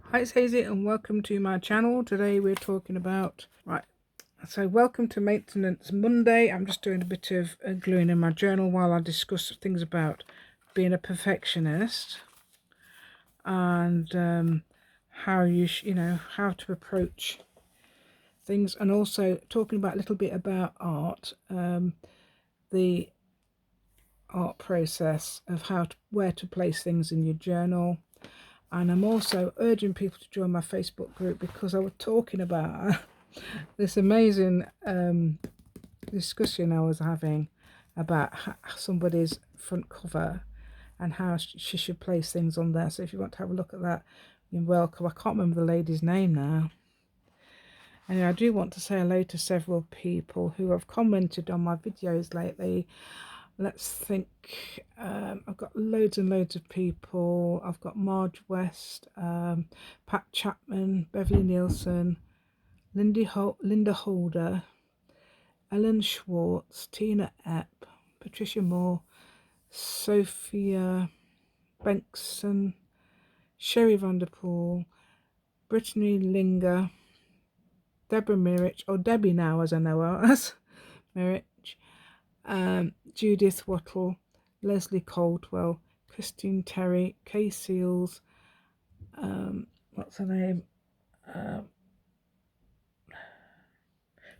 Hi, it's Hazy and welcome to my channel. Today we're talking about, so welcome to Maintenance Monday. I'm just doing a bit of gluing in my journal while I discuss things about being a perfectionist and how how to approach things, and also talking about a little bit about art, the art process of where to place things in your journal. And I'm also urging people to join my Facebook group because I was talking about this amazing discussion I was having about somebody's front cover and how she should place things on there. So if you want to have a look at that, you're welcome. I can't remember the lady's name now. Anyway, I do want to say hello to several people who have commented on my videos lately. Let's think. I've got loads and loads of people. I've got Marge West, Pat Chapman, Beverly Nielsen, Linda Holder, Ellen Schwartz, Tina Epp, Patricia Moore, Sophia Benkson, Sherry Vanderpool, Brittany Linger, Deborah Mirich, or Debbie now as I know her as, Mirich, Judith Wattle, Leslie Caldwell, Christine Terry, Kay Seals, what's her name?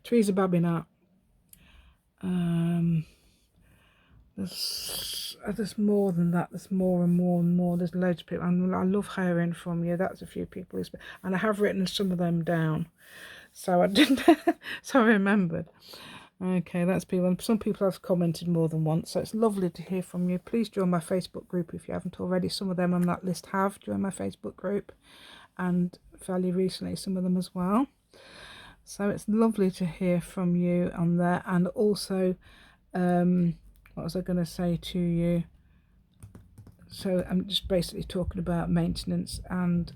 Teresa Babinat. There's more than that. There's more and more and more. There's loads of people. I love hearing from you. That's a few people, and I have written some of them down, so I didn't. So I remembered. Okay, that's people. And some people have commented more than once, so it's lovely to hear from you. Please join my Facebook group if you haven't already. Some of them on that list have joined my Facebook group, and fairly recently some of them as well. So it's lovely to hear from you on there. And also, what was I going to say to you? So I'm just basically talking about maintenance and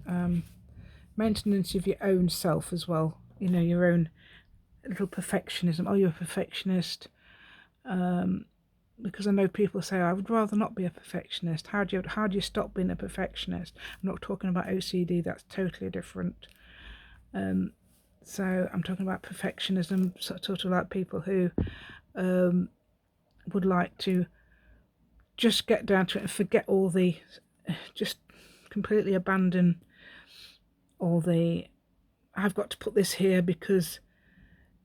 maintenance of your own self as well. You know, your own little perfectionism. Oh, you're a perfectionist. Because I know people say, I would rather not be a perfectionist. How do you stop being a perfectionist? I'm not talking about OCD. That's totally different. So I'm talking about perfectionism, sort of like people who would like to just get down to it and forget all the, just completely abandon all the, I've got to put this here because,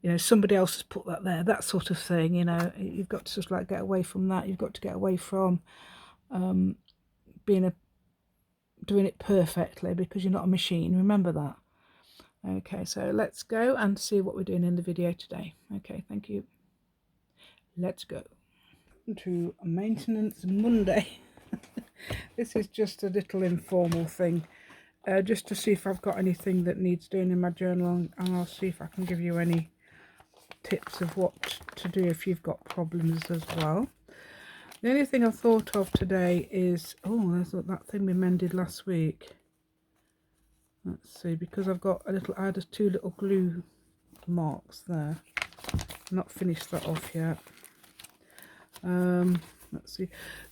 you know, somebody else has put that there, that sort of thing. You know, you've got to sort of like get away from that. You've got to get away from doing it perfectly, because you're not a machine. Remember that. Okay, so let's go and see what we're doing in the video today. Okay, thank you. Let's go to Maintenance Monday. This is just a little informal thing, just to see if I've got anything that needs doing in my journal, and I'll see if I can give you any tips of what to do if you've got problems as well. The only thing I thought of today is, oh, there's that thing we mended last week. Let's see, because I've got a little, I had two little glue marks there. Not finished that off yet. Let's see.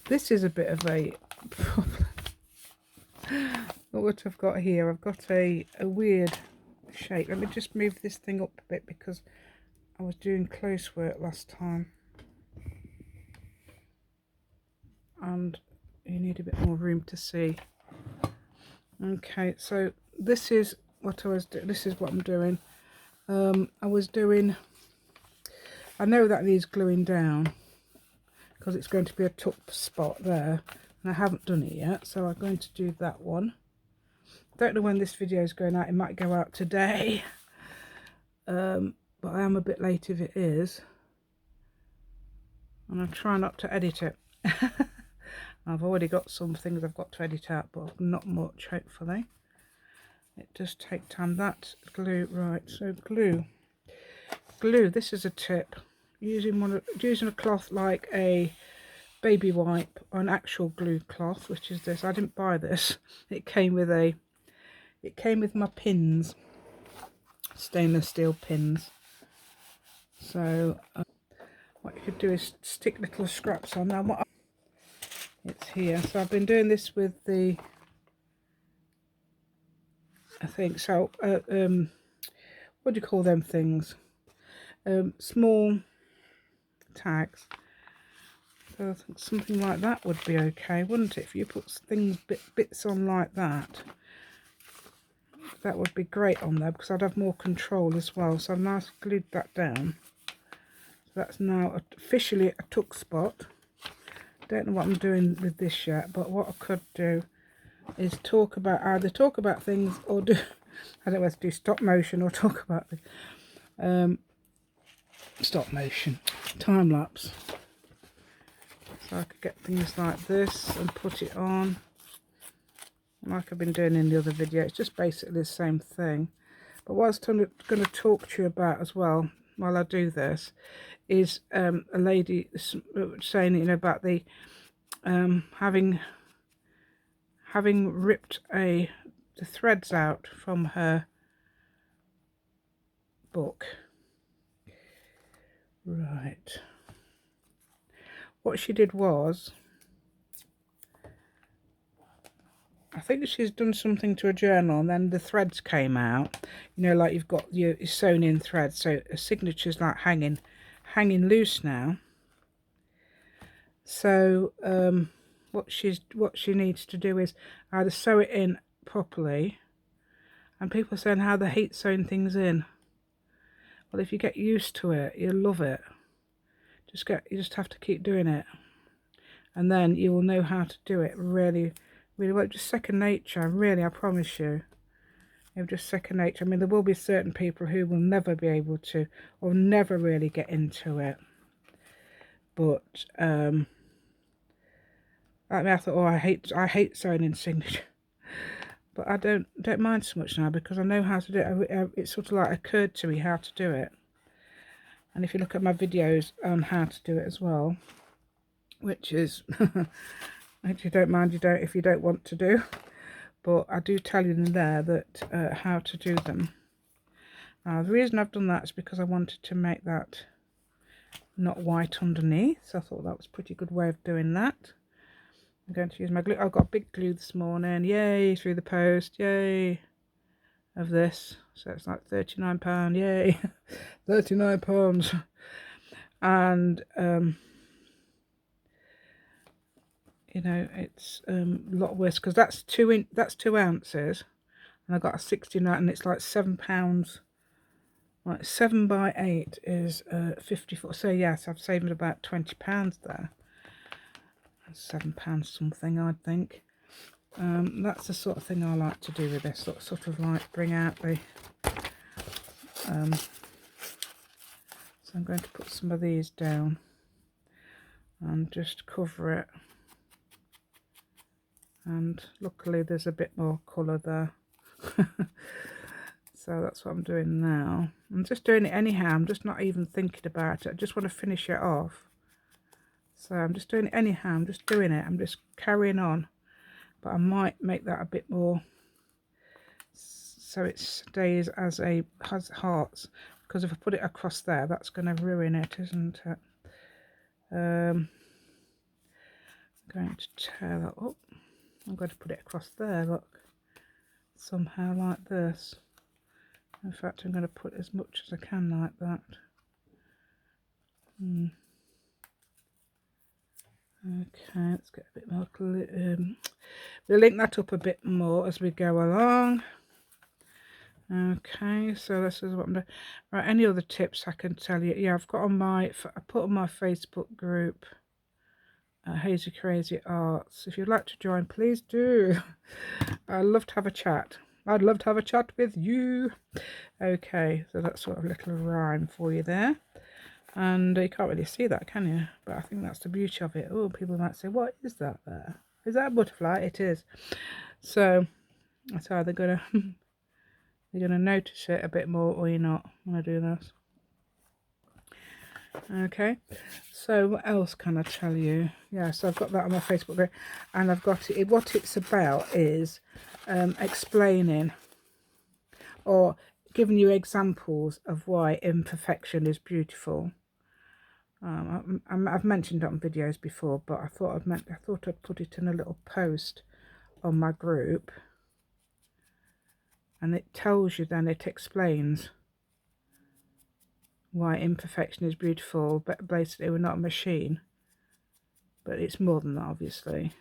This is a bit of a problem. What I've got here, I've got a weird shape. Let me just move this thing up a bit because I was doing close work last time. And you need a bit more room to see. Okay, so this is what I was doing. This is what I'm doing. I know that needs gluing down because it's going to be a top spot there, and I haven't done it yet, so I'm going to do that one. Don't know when this video is going out. It might go out today, but I am a bit late if it is, and I try not to edit it. I've already got some things I've got to edit out, but not much, hopefully. It does take time. That glue, right, so glue, this is a tip. Using a cloth like a baby wipe or an actual glue cloth, which is this. I didn't buy this. It came with my pins, stainless steel pins. So what you could do is stick little scraps on. Now it's here. So I've been doing this with the I think so. What do you call them things? Small tags. So I think something like that would be okay, wouldn't it? If you put things, bits on like that, that would be great on there, because I'd have more control as well. So I've now glued that down. So that's now officially a tuck spot. Don't know what I'm doing with this yet, but what I could do is either talk about things or do, I don't know whether to do stop motion or talk about the stop motion, time lapse. So I could get things like this and put it on, like I've been doing in the other video. It's just basically the same thing. But what I was going to talk to you about as well, while I do this, is a lady saying, you know, about the having ripped the threads out from her book. Right. What she did was, I think she's done something to a journal, and then the threads came out. You know, like you've got your sewn in threads, so a signature's like hanging loose now. So what she needs to do is either sew it in properly, and people are saying how they hate sewing things in. Well, if you get used to it, you'll love it. You just have to keep doing it, and then you will know how to do it really well. Just second nature, really, I promise you. It'll just second nature. I mean, there will be certain people who will never be able to, or never really get into it. But I mean, I thought, oh, I hate sewing in signature. But I don't mind so much now, because I know how to do it. It sort of like occurred to me how to do it. And if you look at my videos on how to do it as well, which is, if you don't mind, if you don't want to do, but I do tell you in there that how to do them. Now, the reason I've done that is because I wanted to make that not white underneath, so I thought that was a pretty good way of doing that. I'm going to use my glue. I got big glue this morning, yay, through the post, yay, of this. So it's like £39, yay, £39. And you know, it's a lot worse, because that's 2 ounces, and I got a 69, and it's like £7. Like 7 by 8 is 54. So yes, I've saved about £20 there. £7 something, I'd think. That's the sort of thing I like to do with this, sort of like bring out the so I'm going to put some of these down and just cover it, and luckily there's a bit more colour there. So that's what I'm doing now. I'm just doing it anyhow. I'm just not even thinking about it. I just want to finish it off. So I'm just doing it anyhow. I'm just doing it. I'm just carrying on. But I might make that a bit more so it stays as hearts. Because if I put it across there, that's going to ruin it, isn't it? I'm going to tear that up. I'm going to put it across there, look. Somehow like this. In fact, I'm going to put as much as I can like that. Okay, let's get a bit more. We'll link that up a bit more as we go along. Okay, so this is what I'm doing. Right, any other tips I can tell you? Yeah, I've got on I put on my Facebook group, Hazy Crazy Arts. If you'd like to join, please do. I'd love to have a chat. I'd love to have a chat with you. Okay, so that's sort of a little rhyme for you there. And you can't really see that, can you? But I think that's the beauty of it. Oh, people might say, what is that there? Is that a butterfly? It is. So that's either gonna you're gonna notice it a bit more, or you're not when I do this. Okay, so what else can I tell you? Yeah, so I've got that on my Facebook group, and I've got it. What it's about is explaining or giving you examples of why imperfection is beautiful. I've mentioned it on videos before, but I thought I'd put it in a little post on my group. And it tells you, then it explains why imperfection is beautiful. But basically, we're not a machine, but it's more than that, obviously.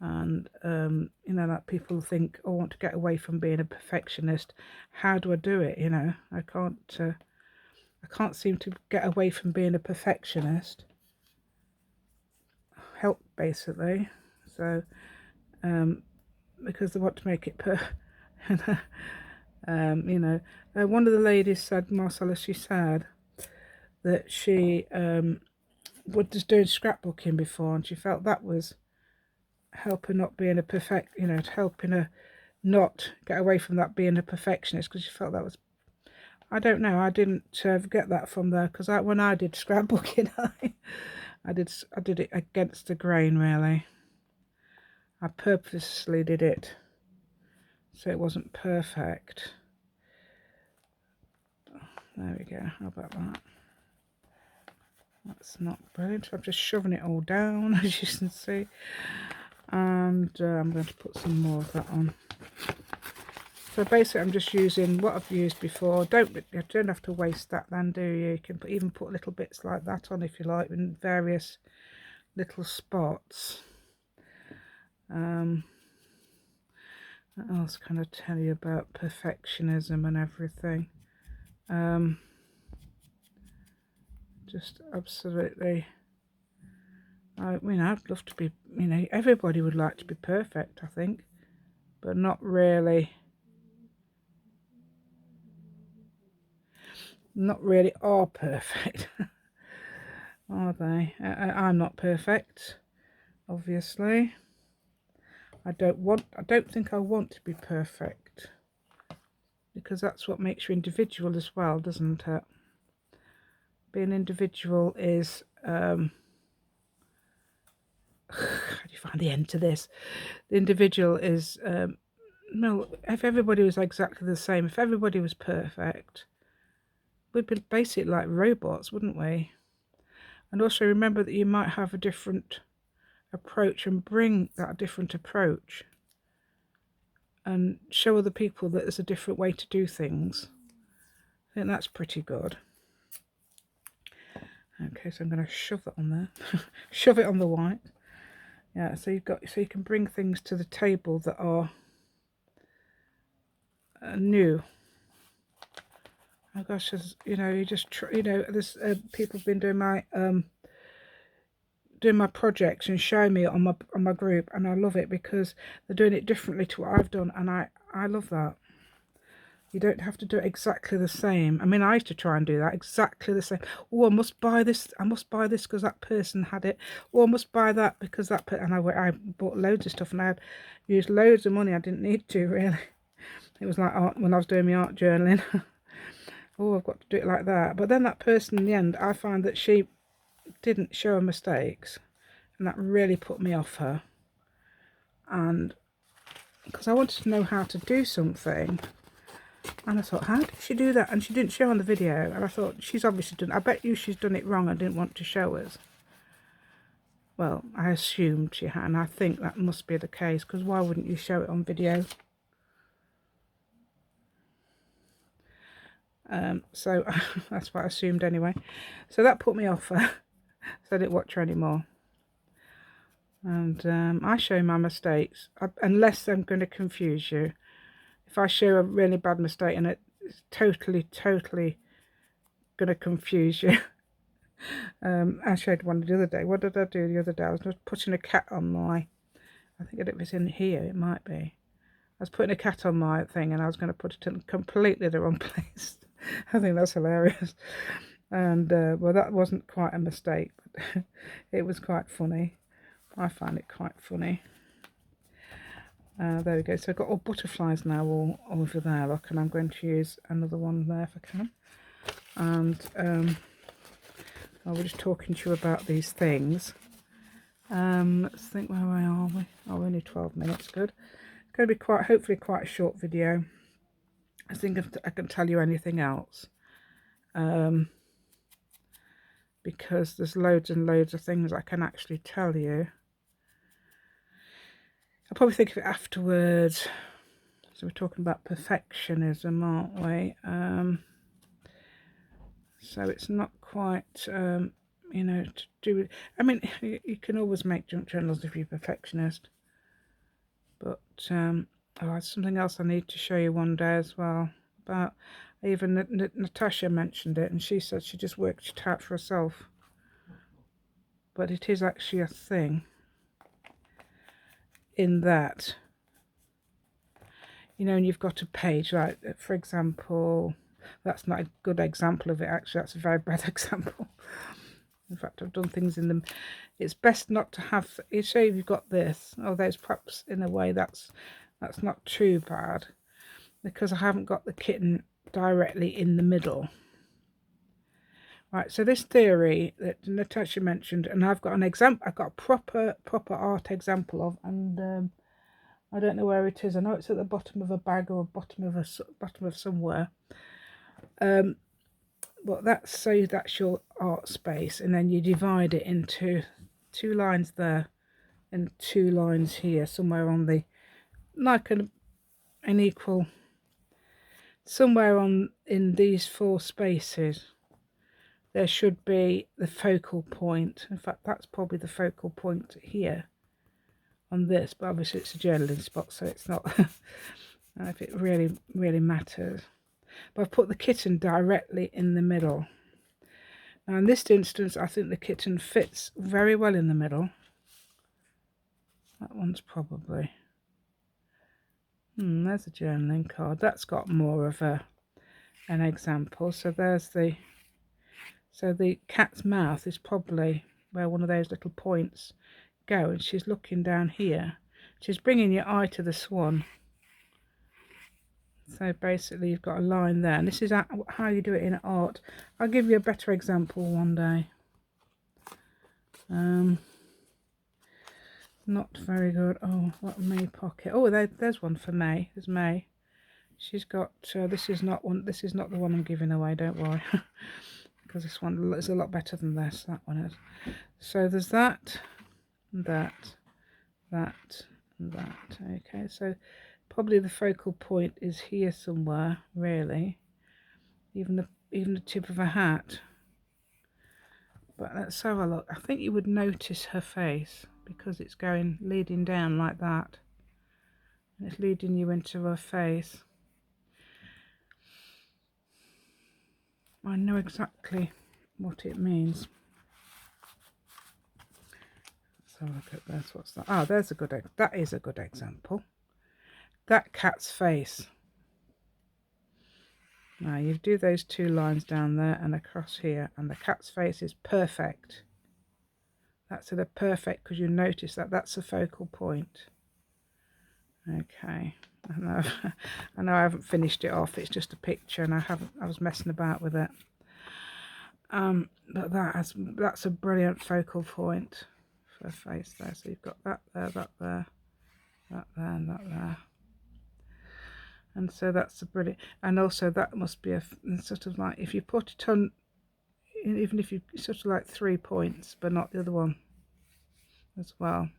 And you know, like people think, oh, I want to get away from being a perfectionist. How do I do it? You know, I can't seem to get away from being a perfectionist. Help, basically. So because they want to make it you know, one of the ladies said, Marcella, she said that she was just doing scrapbooking before, and she felt that was helping not being a helping her not get away from that being a perfectionist, because she felt that was, I don't know, I didn't get that from there, because when I did scrapbooking, I did it against the grain, really. I purposely did it so it wasn't perfect. There we go. How about that? That's not brilliant. I'm just shoving it all down, as you can see. And I'm going to put some more of that on. So basically, I'm just using what I've used before. You don't have to waste that then, do you? You can even put little bits like that on if you like, in various little spots. What else can I tell you about perfectionism and everything? Just absolutely, I'd love to be, everybody would like to be perfect, I think, but not really are perfect, are they? I'm not perfect, obviously. I don't think I want to be perfect, because that's what makes you individual as well, doesn't it? Being individual is, how do you find the end to this? The individual is, no, if everybody was exactly the same, if everybody was perfect, we'd be basically like robots, wouldn't we? And also remember that you might have a different approach, and bring that different approach and show other people that there's a different way to do things. I think that's pretty good. Okay, so I'm going to shove that on there. Shove it on the white. Yeah, so you can bring things to the table that are new. Oh gosh, there's people have been doing my projects and showing me on my group, and I love it because they're doing it differently to what I've done, and I love that. You don't have to do it exactly the same. I mean, I used to try and do that exactly the same. Oh, I must buy this because that person had it. Oh, I must buy that because that person. And I bought loads of stuff, and I had used loads of money I didn't need to, really. It was like art when I was doing my art journaling. Oh, I've got to do it like that. But then that person, in the end, I found that she didn't show her mistakes, and that really put me off her. And because I wanted to know how to do something, and I thought, how did she do that? And she didn't show on the video, and I thought, she's obviously done, I bet you she's done it wrong and didn't want to show us. Well, I assumed she had, and I think that must be the case, because why wouldn't you show it on video? So that's what I assumed anyway. So that put me off her. So I didn't watch her anymore. And I show my mistakes, unless I'm going to confuse you. If I show a really bad mistake and it's totally going to confuse you. I showed one the other day. What did I do the other day? I was just putting a cat on my, I think it was in here, it might be. I was putting a cat on my thing, and I was going to put it in completely the wrong place. I think that's hilarious. And well, that wasn't quite a mistake, but it was quite funny. I find it quite funny. There we go. So I've got all butterflies now all over there, look, and I'm going to use another one there if I can. And I was just talking to you about these things. Let's think, where are we? Oh, only 12 minutes, good. It's going to be hopefully quite a short video. I think if I can tell you anything else. Because there's loads and loads of things I can actually tell you. I'll probably think of it afterwards. So we're talking about perfectionism, aren't we? So it's not quite, you know, to do with, I mean, you can always make junk journals if you're a perfectionist. But, oh, there's something else I need to show you one day as well. About, even Natasha mentioned it, and she said she just worked it out for herself. But it is actually a thing in that, you know, and you've got a page, like, for example, that's not a good example of it, actually, that's a very bad example. In fact, I've done things in them. It's best not to have, you say you've got this, oh, there's perhaps, in a way, that's not too bad, because I haven't got the kitten directly in the middle. Right, so this theory that Natasha mentioned, and I've got an example, I've got a proper art example of, and I don't know where it is. I know it's at the bottom of a bag or bottom of somewhere. But that's your art space, and then you divide it into 2 lines there and 2 lines here, somewhere on the, like an equal, somewhere on in these 4 spaces there should be the focal point. In fact, that's probably the focal point here on this, but obviously it's a journaling spot, so it's not if it really matters. But I've put the kitten directly in the middle. Now in this instance, I think the kitten fits very well in the middle. That one's probably, there's a journaling card. That's got more of an example. So there's the cat's mouth is probably where one of those little points go, and she's looking down here. She's bringing your eye to the swan. So basically you've got a line there, and this is how you do it in art. I'll give you a better example one day. Not very good. Oh, what May pocket. Oh, there's one for May. There's May. She's got, this is not the one I'm giving away, don't worry. Because this one is a lot better than this, that one is. So there's that, that, and that. Okay, so probably the focal point is here somewhere, really. Even the tip of a hat. But let's have a look. I think you would notice her face, because it's leading down like that. And it's leading you into her face. I know exactly what it means. Let's have a look at this. What's that? Oh, that is a good example. That cat's face. Now you do those 2 lines down there and across here, and the cat's face is perfect. That's the perfect, because you notice that that's the focal point. Okay, I know I haven't finished it off. It's just a picture, and I was messing about with it. But that's a brilliant focal point for a face there. So you've got that there, that there, that there, and that there. And so that's a brilliant, and also that must be a sort of like, if you put it on, even if you sort of like 3 points, but not the other one as well.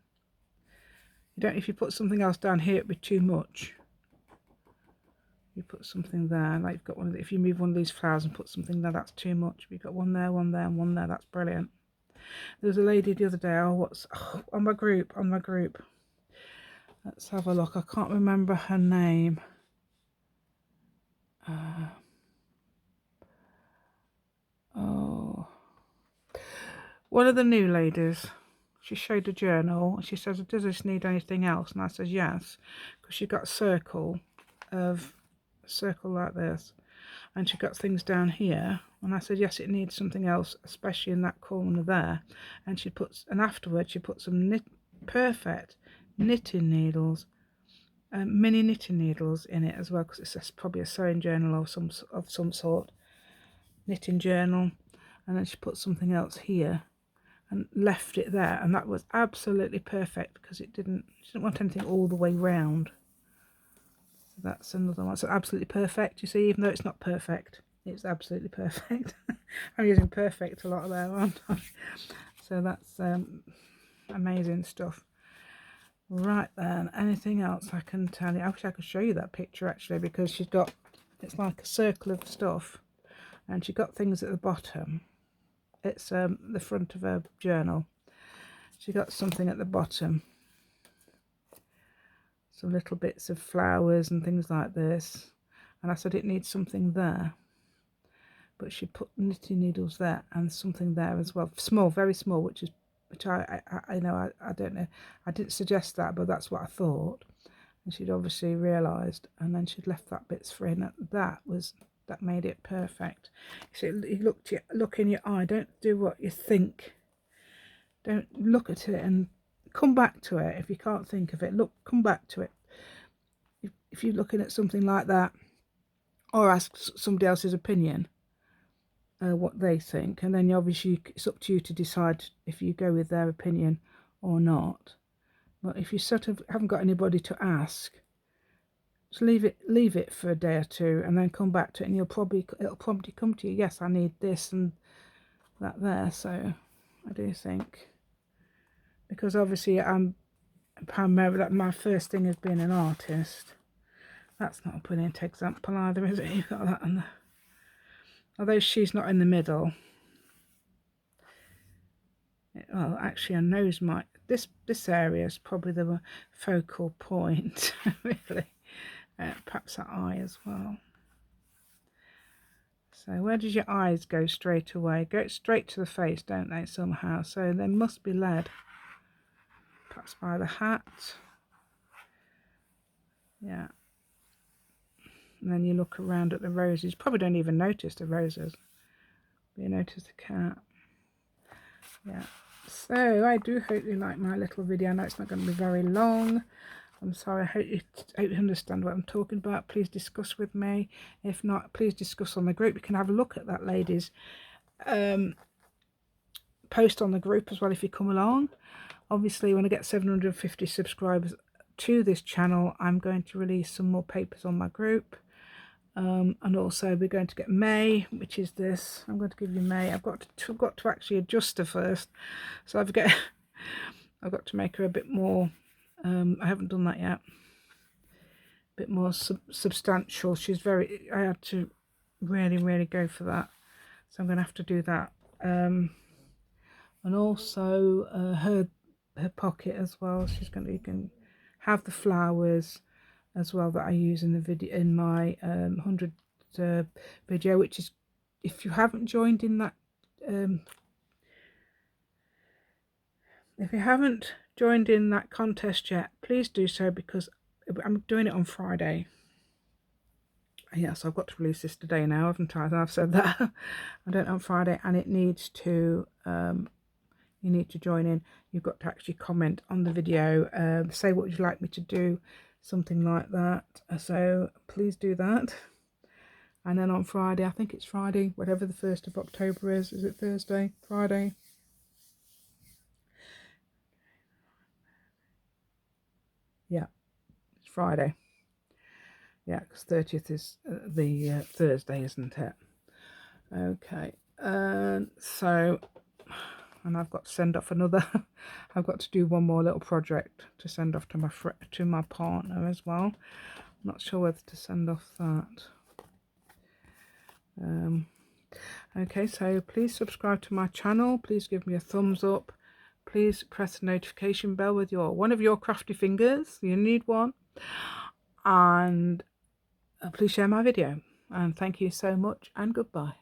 You don't, if you put something else down here, it'd be too much. You put something there, like you've got one of the, if you move one of these flowers and put something there, that's too much. We've got one there, and one there. That's brilliant. There was a lady the other day, on my group. Let's have a look. I can't remember her name. One of the new ladies. She showed a journal, and she says, "Does this need anything else?" And I said, "Yes," because she got a circle like this, and she got things down here. And I said, "Yes, it needs something else, especially in that corner there." And afterwards she put some perfect knitting needles, mini knitting needles in it as well, because it's probably a sewing journal of some sort, knitting journal. And then she put something else here and left it there, and that was absolutely perfect, because she didn't want anything all the way round. So that's another one. So absolutely perfect, you see, even though it's not perfect, it's absolutely perfect. I'm using perfect a lot there, aren't I? So that's amazing stuff. Right then, anything else I can tell you? I wish I could show you that picture actually, because she's got, it's like a circle of stuff, and she got things at the bottom. It's the front of her journal. She got something at the bottom, some little bits of flowers and things like this, and I said it needs something there, but she put knitting needles there and something there as well, small, very small, which I know, I don't know, I didn't suggest that, but that's what I thought. And she'd obviously realised, and then she'd left that bits free, and that made it perfect. So you look in your eye, don't do what you think, don't look at it and come back to it. If you can't think of it, come back to it. If you're looking at something like that, or ask somebody else's opinion, what they think, and then obviously it's up to you to decide if you go with their opinion or not. But if you sort of haven't got anybody to ask, just leave it for a day or two, and then come back to it, and it'll probably come to you. Yes, I need this and that there. So I do think, because obviously that my first thing has been an artist. That's not a brilliant example either, is it? You've got that on the, although she's not in the middle. Well, actually, her nose might. This area is probably the focal point, really. Perhaps her eye as well. So where does your eyes go straight away? Go straight to the face, don't they, somehow? So they must be led. Perhaps by the hat. Yeah. And then you look around at the roses. You probably don't even notice the roses. But you notice the cat. Yeah. So I do hope you like my little video. I know it's not going to be very long. I'm sorry. I hope you understand what I'm talking about. Please discuss with me. If not, please discuss on the group. You can have a look at that lady's post on the group as well if you come along. Obviously, when I get 750 subscribers to this channel, I'm going to release some more papers on my group. And also we're going to get May, which is this. I'm going to give you May. I've got to actually adjust her first, so I've got to make her a bit more. I haven't done that yet. A bit more substantial. She's very. I had to really go for that, so I'm going to have to do that. And also her pocket as well. You can have the flowers as well that I use in the video, in my 100 video, which is, if you haven't joined in that, if you haven't joined in that contest yet, please do so, because I'm doing it on Friday. Yes, I've got to release this today now, haven't I? I've said that. I don't know, on Friday, and it needs to you need to join in. You've got to actually comment on the video, say what you'd like me to do, something like that. So please do that. And then on Friday, I think it's Friday, whatever the 1st of October is it Thursday? Friday? Yeah, it's Friday. Yeah, because 30th is the Thursday, isn't it? Okay, so, and I've got to send off another. I've got to do one more little project to send off to my partner as well. I'm not sure whether to send off that. Okay, so please subscribe to my channel. Please give me a thumbs up. Please press the notification bell with one of your crafty fingers. You need one. And please share my video. And thank you so much, and goodbye.